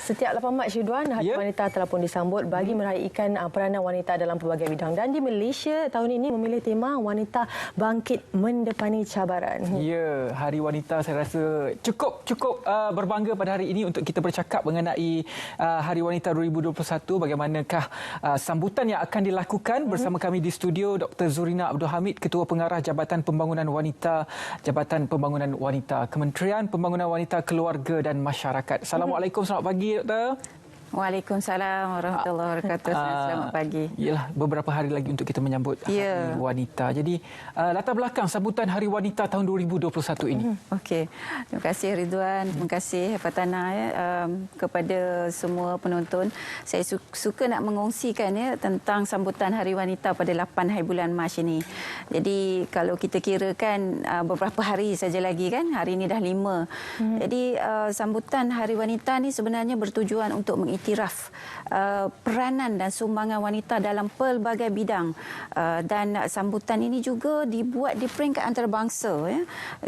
Setiap 8 Mac Ridwan, Hari Wanita telah pun disambut bagi meraikan peranan wanita dalam pelbagai bidang. Dan di Malaysia tahun ini memilih tema Wanita Bangkit Mendepani Cabaran. Ya, Hari Wanita saya rasa cukup berbangga pada hari ini untuk kita bercakap mengenai Hari Wanita 2021. Bagaimanakah sambutan yang akan dilakukan bersama kami di studio Dr. Zurina Abdul Hamid, Ketua Pengarah Jabatan Pembangunan Wanita, Jabatan Pembangunan Wanita, Kementerian Pembangunan Wanita, Keluarga dan Masyarakat. Assalamualaikum, selamat pagi Doktor. Waalaikumsalam warahmatullahi wabarakatuh. Selamat pagi. Yalah, beberapa hari lagi untuk kita menyambut Hari Wanita. Jadi latar belakang sambutan Hari Wanita tahun 2021 ini. Okey. Terima kasih Ridwan, terima kasih Fatana kepada semua penonton. Saya suka nak mengongsikan tentang sambutan Hari Wanita pada 8 hari bulan Mac ini. Jadi kalau kita kirakan beberapa hari saja lagi kan, hari ini dah 5. Jadi sambutan Hari Wanita ni sebenarnya bertujuan untuk mengiktiraf peranan dan sumbangan wanita dalam pelbagai bidang, dan sambutan ini juga dibuat di peringkat antarabangsa.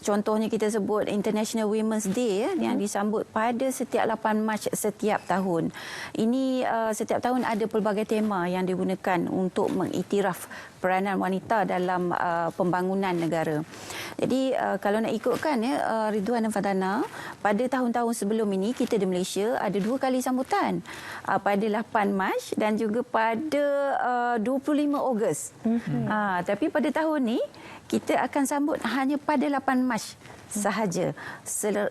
Contohnya kita sebut International Women's Day yang disambut pada setiap 8 Mac setiap tahun. Ini setiap tahun ada pelbagai tema yang digunakan untuk mengiktiraf peranan wanita dalam pembangunan negara. Jadi kalau nak ikutkan Ridwan dan Fatana, pada tahun-tahun sebelum ini kita di Malaysia ada 2 kali sambutan, pada 8 Mac dan juga pada 25 Ogos. Tapi pada tahun ni kita akan sambut hanya pada 8 Mac sahaja,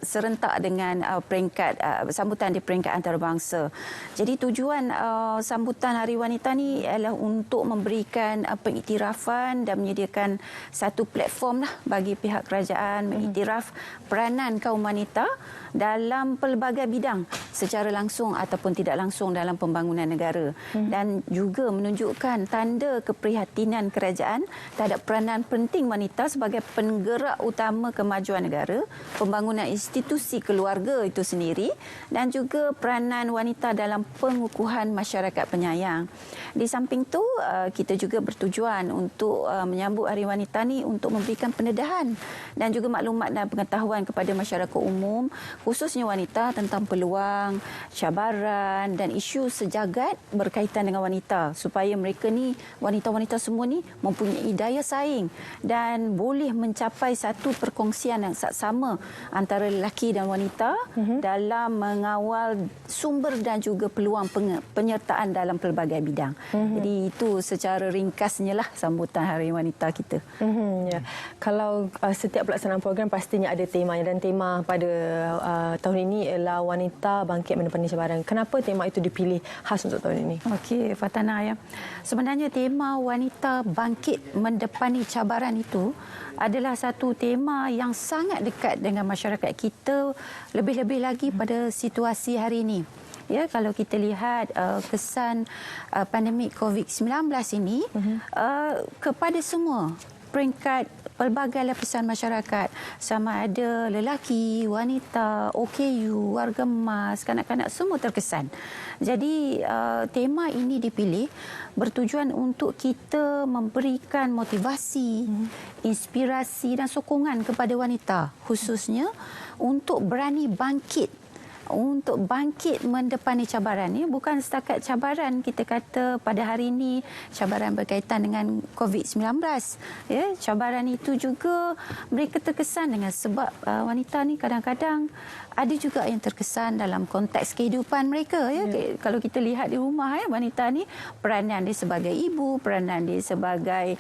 serentak dengan peringkat sambutan di peringkat antarabangsa. Jadi tujuan sambutan Hari Wanita ni ialah untuk memberikan pengiktirafan dan menyediakan satu platform lah bagi pihak kerajaan mengiktiraf peranan kaum wanita dalam pelbagai bidang secara langsung ataupun tidak langsung dalam pembangunan negara, dan juga menunjukkan tanda keprihatinan kerajaan terhadap peranan penting wanita sebagai penggerak utama kemajuan negara, pembangunan institusi keluarga itu sendiri, dan juga peranan wanita dalam pengukuhan masyarakat penyayang. Di samping itu, kita juga bertujuan untuk menyambut Hari Wanita ni untuk memberikan pendedahan dan juga maklumat dan pengetahuan kepada masyarakat umum, khususnya wanita, tentang peluang, cabaran dan isu sejagat berkaitan dengan wanita, supaya mereka ni, wanita-wanita semua ni, mempunyai daya saing dan boleh mencapai satu perkongsian yang sama antara lelaki dan wanita dalam mengawal sumber dan juga peluang penyertaan dalam pelbagai bidang. Jadi itu secara ringkasnya lah sambutan Hari Wanita kita. Ya. Kalau setiap pelaksanaan program pastinya ada temanya, dan tema pada tahun ini ialah Wanita Bangkit Mendepani Cabaran. Kenapa tema itu dipilih khas untuk tahun ini? Okey, Fatana sebenarnya tema Wanita Bangkit Mendepani Cabaran itu adalah satu tema yang sangat dekat dengan masyarakat kita, lebih-lebih lagi pada situasi hari ini. Ya, kalau kita lihat kesan pandemik COVID-19 ini kepada semua peringkat pelbagai lapisan masyarakat, sama ada lelaki, wanita, OKU, warga emas, kanak-kanak, semua terkesan. Jadi tema ini dipilih bertujuan untuk kita memberikan motivasi, inspirasi dan sokongan kepada wanita, khususnya untuk berani bangkit, untuk bangkit mendepani cabaran. Bukan setakat cabaran kita kata pada hari ini cabaran berkaitan dengan COVID-19. Cabaran itu juga mereka terkesan dengan sebab wanita ni kadang-kadang ada juga yang terkesan dalam konteks kehidupan mereka. Kalau kita lihat di rumah, wanita ni peranan dia sebagai ibu, peranan dia sebagai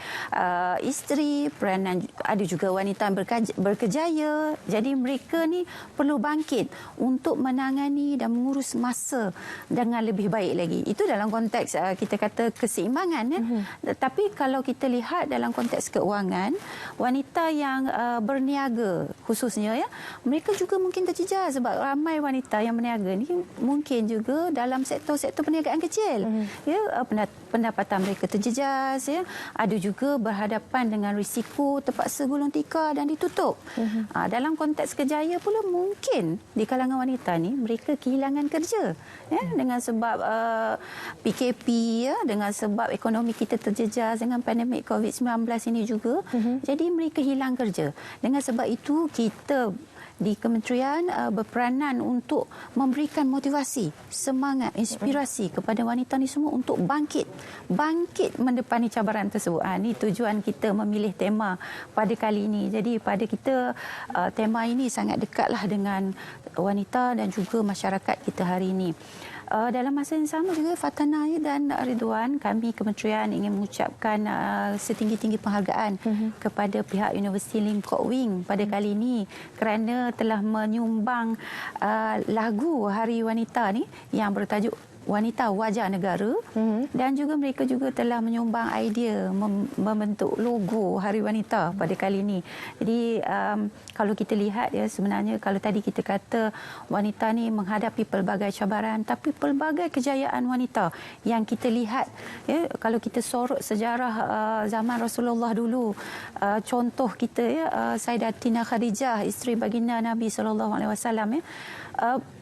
isteri, peranan ada juga wanita yang berkejaya. Jadi mereka ni perlu bangkit untuk menangani dan mengurus masa dengan lebih baik lagi. Itu dalam konteks kita kata keseimbangan. Tapi kalau kita lihat dalam konteks keuangan, wanita yang berniaga khususnya, mereka juga mungkin terjejas, sebab ramai wanita yang berniaga ni mungkin juga dalam sektor-sektor perniagaan kecil. Pendapatan mereka terjejas, ada juga berhadapan dengan risiko terpaksa gulung tikar dan ditutup. Dalam konteks kejaya pula mungkin di kalangan wanita ni mereka kehilangan kerja dengan sebab PKP, dengan sebab ekonomi kita terjejas dengan pandemik COVID-19 ini juga. Jadi mereka hilang kerja. Dengan sebab itu kita di kementerian berperanan untuk memberikan motivasi, semangat, inspirasi kepada wanita ni semua untuk bangkit mendepani cabaran tersebut. Ini tujuan kita memilih tema pada kali ini. Jadi pada kita tema ini sangat dekatlah dengan wanita dan juga masyarakat kita hari ini. Dalam masa yang sama juga Fatana dan Ridwan, kami kementerian ingin mengucapkan setinggi-tinggi penghargaan kepada pihak Universiti Lim Kok Wing pada kali ini kerana telah menyumbang lagu Hari Wanita ni yang bertajuk Wanita Wajah Negara, dan juga mereka juga telah menyumbang idea membentuk logo Hari Wanita pada kali ini. Jadi kalau kita lihat sebenarnya kalau tadi kita kata wanita ni menghadapi pelbagai cabaran, tapi pelbagai kejayaan wanita yang kita lihat kalau kita sorot sejarah zaman Rasulullah dulu, contoh kita Sayyidatina Khadijah, isteri baginda Nabi SAW,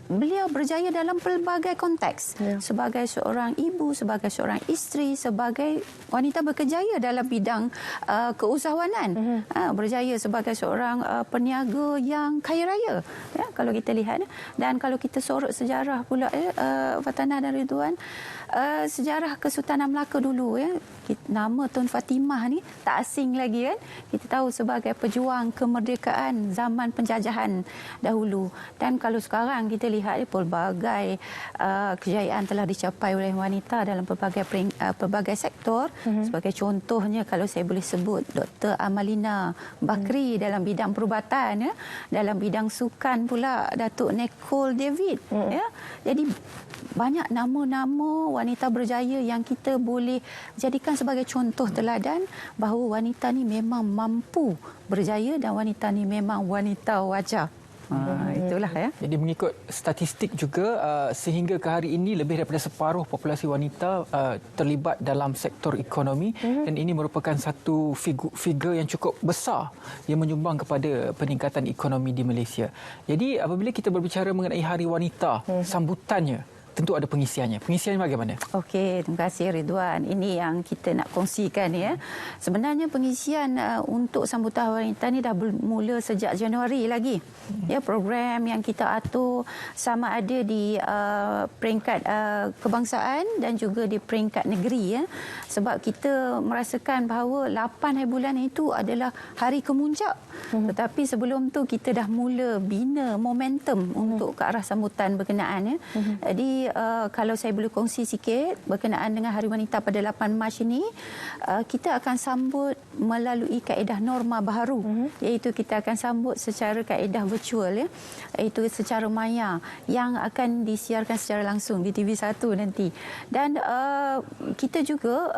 beliau berjaya dalam pelbagai konteks. Sebagai seorang ibu, sebagai seorang isteri, sebagai wanita berkejaya dalam bidang keusahawanan, berjaya sebagai seorang peniaga yang kaya raya, kalau kita lihat. Dan kalau kita sorot sejarah pula Fatana dan Ridwan, sejarah Kesultanan Melaka dulu, nama Tun Fatimah ni tak asing lagi kan. Kita tahu sebagai pejuang kemerdekaan zaman penjajahan dahulu. Dan kalau sekarang kita lihat pelbagai kejayaan telah dicapai oleh wanita dalam pelbagai sektor. Sebagai contohnya kalau saya boleh sebut Dr. Amalina Bakri dalam bidang perubatan, dalam bidang sukan pula Datuk Nicole David. Jadi banyak nama-nama wanita berjaya yang kita boleh jadikan sebagai contoh teladan bahawa wanita ni memang mampu berjaya dan wanita ni memang wanita wajah. Itulah Jadi mengikut statistik juga sehingga ke hari ini lebih daripada separuh populasi wanita terlibat dalam sektor ekonomi, dan ini merupakan satu figure yang cukup besar yang menyumbang kepada peningkatan ekonomi di Malaysia. Jadi apabila kita berbicara mengenai Hari Wanita, sambutannya tentu ada pengisiannya. Pengisiannya bagaimana? Okey, terima kasih Ridwan. Ini yang kita nak kongsikan Sebenarnya pengisian untuk sambutan wanita ni dah bermula sejak Januari lagi. Program yang kita atur sama ada di peringkat kebangsaan dan juga di peringkat negeri Sebab kita merasakan bahawa 8 hari bulan itu adalah hari kemuncak. Tetapi sebelum tu kita dah mula bina momentum untuk ke arah sambutan berkenaan Jadi kalau saya boleh kongsi sikit berkenaan dengan Hari Wanita pada 8 Mac ini, kita akan sambut melalui kaedah norma baharu, iaitu kita akan sambut secara kaedah virtual, iaitu secara maya yang akan disiarkan secara langsung di TV1 nanti. Dan kita juga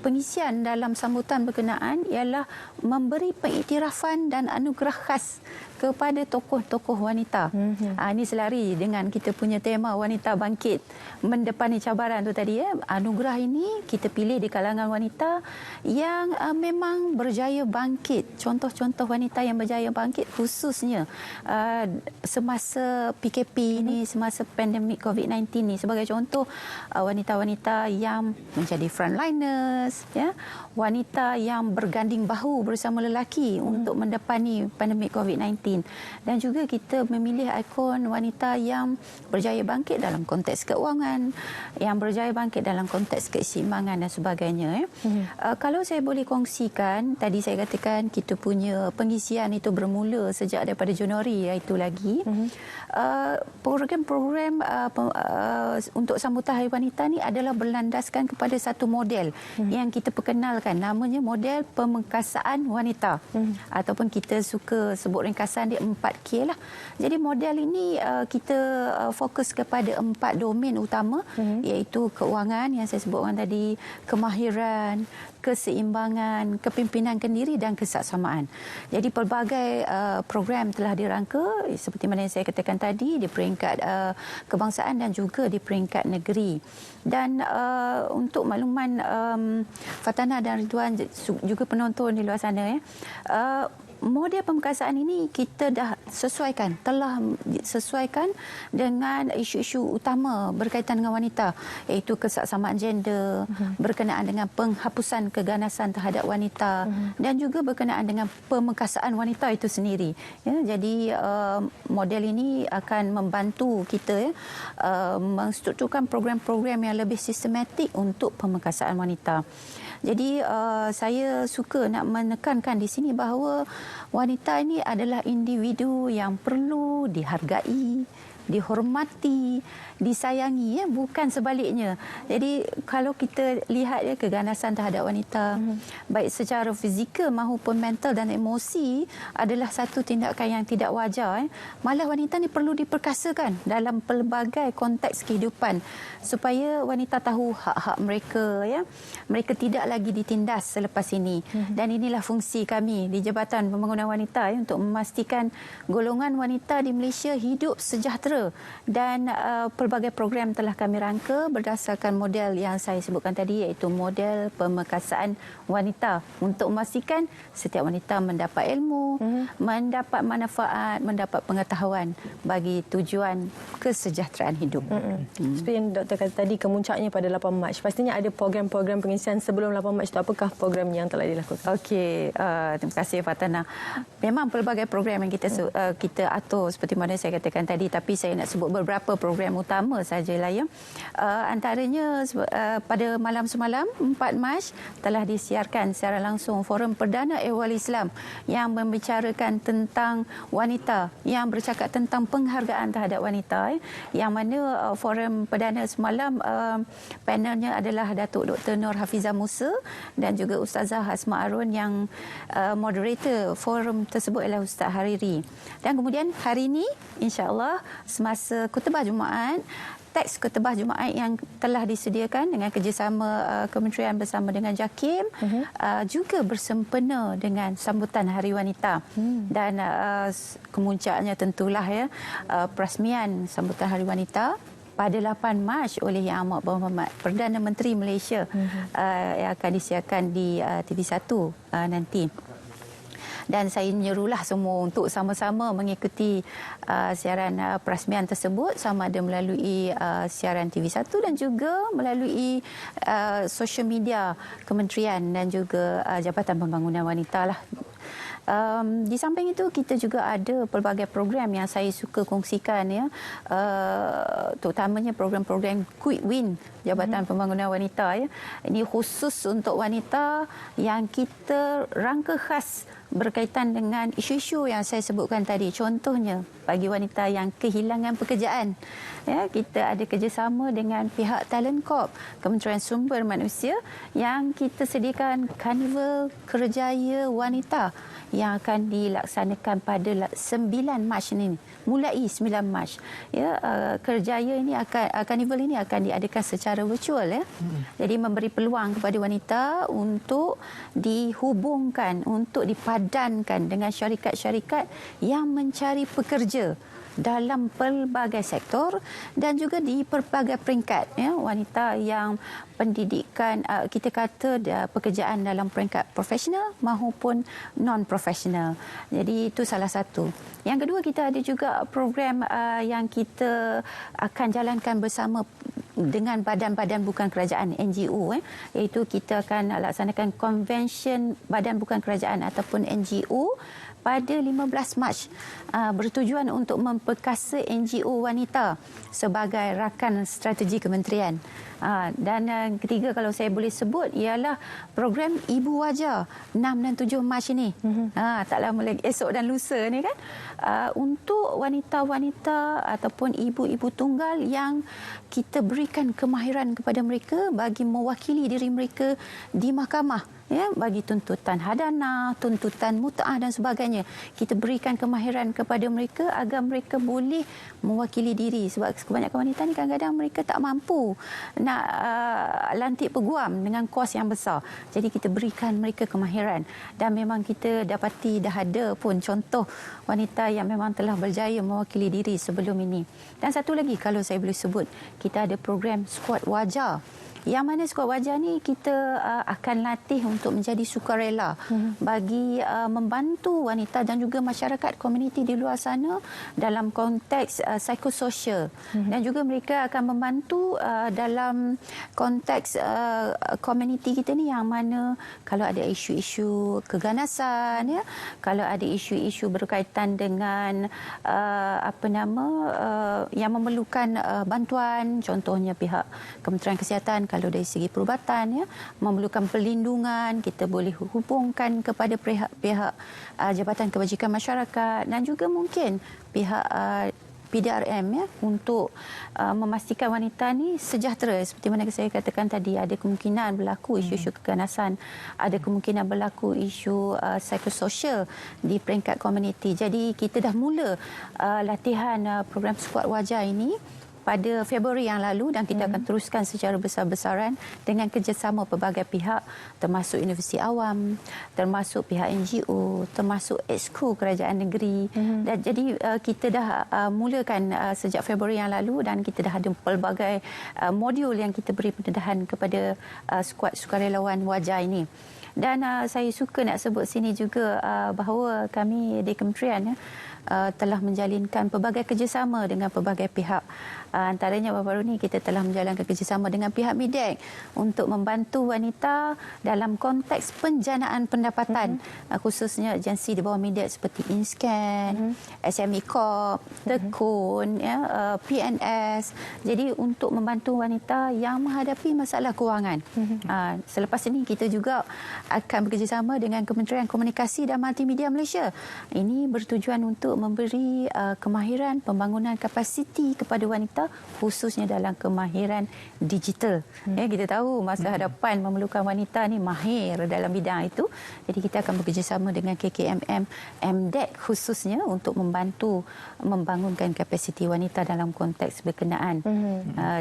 pengisian dalam sambutan berkenaan ialah memberi pengiktirafan dan anugerah khas kepada tokoh-tokoh wanita. Ini selari dengan kita punya tema wanita bangkit mendepani cabaran tu tadi. Anugerah ini kita pilih di kalangan wanita yang memang berjaya bangkit. Contoh-contoh wanita yang berjaya bangkit khususnya semasa PKP ini, semasa pandemik COVID-19 ni. Sebagai contoh, wanita-wanita yang menjadi frontliners, wanita yang berganding bahu bersama lelaki untuk mendepani pandemik COVID-19. Dan juga kita memilih ikon wanita yang berjaya bangkit dalam konteks keuangan, yang berjaya bangkit dalam konteks keseimbangan dan sebagainya. Kalau saya boleh kongsikan, tadi saya katakan kita punya pengisian itu bermula sejak daripada Januari itu lagi. Program-program untuk sambutan Hari Wanita ni adalah berlandaskan kepada satu model yang kita perkenalkan, namanya model pemengkasaan wanita, ataupun kita suka sebut ringkasan dia 4K lah. Jadi model ini kita fokus kepada 4 domain utama, iaitu keuangan yang saya sebutkan tadi, kemahiran, keseimbangan, kepimpinan kendiri dan kesaksamaan. Jadi pelbagai program telah dirangka seperti mana yang saya katakan tadi di peringkat kebangsaan dan juga di peringkat negeri. Dan untuk makluman Fatana dan Ridwan juga penonton di luar sana, model pemerkasaan ini kita telah sesuaikan dengan isu-isu utama berkaitan dengan wanita, iaitu kesaksamaan gender, berkenaan dengan penghapusan keganasan terhadap wanita, dan juga berkenaan dengan pemerkasaan wanita itu sendiri. Ya, jadi model ini akan membantu kita menstrukturkan program-program yang lebih sistematik untuk pemerkasaan wanita. Jadi saya suka nak menekankan di sini bahawa wanita ini adalah individu yang perlu dihargai, dihormati, disayangi, ya, bukan sebaliknya. Jadi kalau kita lihat ya, keganasan terhadap wanita baik secara fizikal maupun mental dan emosi adalah satu tindakan yang tidak wajar. Malah wanita ni perlu diperkasakan dalam pelbagai konteks kehidupan supaya wanita tahu hak-hak mereka, ya. Mereka tidak lagi ditindas selepas ini. Dan inilah fungsi kami di Jabatan Pembangunan Wanita, ya, untuk memastikan golongan wanita di Malaysia hidup sejahtera, dan pelbagai program telah kami rangka berdasarkan model yang saya sebutkan tadi, iaitu model pemerkasaan wanita, untuk memastikan setiap wanita mendapat ilmu, mendapat manfaat, mendapat pengetahuan bagi tujuan kesejahteraan hidup. Seperti yang Doktor kata tadi, kemuncaknya pada 8 Mac. Pastinya ada program-program pengisian sebelum 8 Mac itu. Apakah program yang telah dilakukan? Okey, terima kasih Fatana. Memang pelbagai program yang kita atur seperti mana saya katakan tadi, tapi saya nak sebut beberapa program utama sajalah, ya. Antaranya pada malam semalam 4 Mac telah disiarkan secara langsung Forum Perdana Ehwal Islam yang membicarakan tentang wanita, yang bercakap tentang penghargaan terhadap wanita, yang mana forum perdana semalam panelnya adalah Datuk Dr. Nur Hafizah Musa dan juga Ustazah Hasma Arun, yang moderator forum tersebut adalah Ustaz Hariri. Dan kemudian hari ini insya-Allah semasa khutbah Jumaat, teks khutbah Jumaat yang telah disediakan dengan kerjasama kementerian bersama dengan JAKIM juga bersempena dengan sambutan Hari Wanita. Dan kemuncaknya tentulah, ya, perasmian sambutan Hari Wanita pada 8 Mac oleh Yang Amat Berhormat Perdana Menteri Malaysia, yang akan disiarkan di TV1 nanti. Dan saya menyerulah semua untuk sama-sama mengikuti siaran perasmian tersebut, sama ada melalui siaran TV1 dan juga melalui social media kementerian dan juga Jabatan Pembangunan Wanita lah. Di samping itu kita juga ada pelbagai program yang saya suka kongsikan, ya, terutamanya program-program Quick Win Jabatan Pembangunan Wanita, ya. Ini khusus untuk wanita yang kita rangka khas berkaitan dengan isu-isu yang saya sebutkan tadi. Contohnya bagi wanita yang kehilangan pekerjaan, ya, kita ada kerjasama dengan pihak Talent Corp, Kementerian Sumber Manusia, yang kita sediakan Karnival Kerjaya Wanita yang akan dilaksanakan pada 9 Mac ini, mulai 9 Mac. Ya, kerjaya ini karnival ini akan diadakan secara virtual, ya. Jadi memberi peluang kepada wanita untuk dihubungkan, untuk dipadankan dengan syarikat-syarikat yang mencari pekerja dalam pelbagai sektor dan juga di pelbagai peringkat, ya. Wanita yang pendidikan, kita kata pekerjaan dalam peringkat profesional maupun non-profesional. Jadi itu salah satu. Yang kedua, kita ada juga program yang kita akan jalankan bersama dengan badan-badan bukan kerajaan, NGO, iaitu kita akan laksanakan Convention Badan Bukan Kerajaan ataupun NGO pada 15 Mac, bertujuan untuk memperkasa NGO wanita sebagai rakan strategi kementerian. Dan ketiga, kalau saya boleh sebut, ialah program Ibu Wajar 6 dan 7 Mac ini. Tak lama lagi, esok dan lusa ni kan, untuk wanita-wanita ataupun ibu-ibu tunggal yang kita berikan kemahiran kepada mereka bagi mewakili diri mereka di mahkamah, ya, bagi tuntutan hadanah, tuntutan mut'ah dan sebagainya. Kita berikan kemahiran kepada mereka agar mereka boleh mewakili diri, sebab kebanyakan wanita ni kadang-kadang mereka tak mampu nak lantik peguam dengan kos yang besar. Jadi kita berikan mereka kemahiran, dan memang kita dapati dah ada pun contoh wanita yang memang telah berjaya mewakili diri sebelum ini. Dan satu lagi, kalau saya boleh sebut, kita ada program Skuad Wajar Yang mana skuad wajah ni kita akan latih untuk menjadi sukarela bagi membantu wanita dan juga masyarakat komuniti di luar sana dalam konteks psikososial. Dan juga mereka akan membantu dalam konteks komuniti kita ni, yang mana kalau ada isu-isu keganasan, ya, kalau ada isu-isu berkaitan dengan yang memerlukan bantuan, contohnya pihak Kementerian Kesihatan kalau dari segi perubatan, ya, memerlukan perlindungan, kita boleh hubungkan kepada pihak Jabatan Kebajikan Masyarakat dan juga mungkin pihak PDRM, ya, untuk memastikan wanita ni sejahtera. Seperti mana saya katakan tadi, ada kemungkinan berlaku isu-isu keganasan, ada kemungkinan berlaku isu psikososial di peringkat komuniti. Jadi kita dah mula latihan program skuad wajah ini pada Februari yang lalu dan kita akan teruskan secara besar-besaran dengan kerjasama pelbagai pihak, termasuk Universiti Awam, termasuk pihak NGO, termasuk Exco Kerajaan Negeri. Dan jadi kita dah mulakan sejak Februari yang lalu dan kita dah ada pelbagai modul yang kita beri pendedahan kepada skuad sukarelawan wajah ini. Dan saya suka nak sebut sini juga bahawa kami di kementerian, ya, telah menjalinkan pelbagai kerjasama dengan pelbagai pihak. Antaranya baru-baru ini kita telah menjalankan kerjasama dengan pihak MIDEC untuk membantu wanita dalam konteks penjanaan pendapatan, khususnya agensi di bawah MIDEC seperti InScan, SME Corp, Tekun, ya, PNS. Jadi untuk membantu wanita yang menghadapi masalah kewangan. Selepas ini kita juga akan bekerjasama dengan Kementerian Komunikasi dan Multimedia Malaysia. Ini bertujuan untuk memberi kemahiran pembangunan kapasiti kepada wanita, khususnya dalam kemahiran digital. Ya, kita tahu masa hadapan memerlukan wanita ni mahir dalam bidang itu. Jadi kita akan bekerjasama dengan KKMM, MDEC khususnya untuk membantu membangunkan kapasiti wanita dalam konteks berkenaan.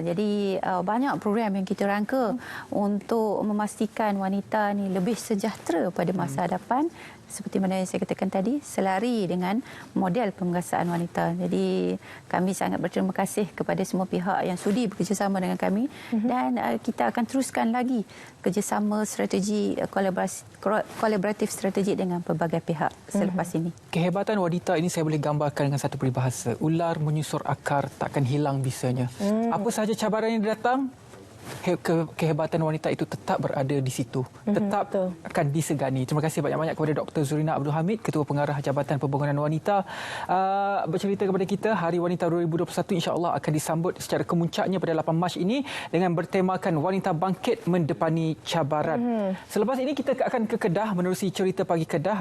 Jadi banyak program yang kita rangka untuk memastikan wanita ni lebih sejahtera pada masa hadapan. Seperti mana yang saya katakan tadi, selari dengan model penguasaan wanita. Jadi kami sangat berterima kasih kepada semua pihak yang sudi bekerjasama dengan kami dan kita akan teruskan lagi kerjasama strategi kolaboratif strategi dengan pelbagai pihak selepas ini. Kehebatan wanita ini saya boleh gambarkan dengan satu peribahasa. Ular menyusur akar takkan hilang bisanya. Apa sahaja cabaran yang datang, kehebatan wanita itu tetap berada di situ, tetap akan disegani. Terima kasih banyak-banyak kepada Dr. Zurina Abdul Hamid, Ketua Pengarah Jabatan Pembangunan Wanita, bercerita kepada kita Hari Wanita 2021 insya-Allah akan disambut secara kemuncaknya pada 8 Mac ini dengan bertemakan Wanita Bangkit Mendepani Cabaran. Selepas ini kita akan ke Kedah menerusi cerita pagi Kedah.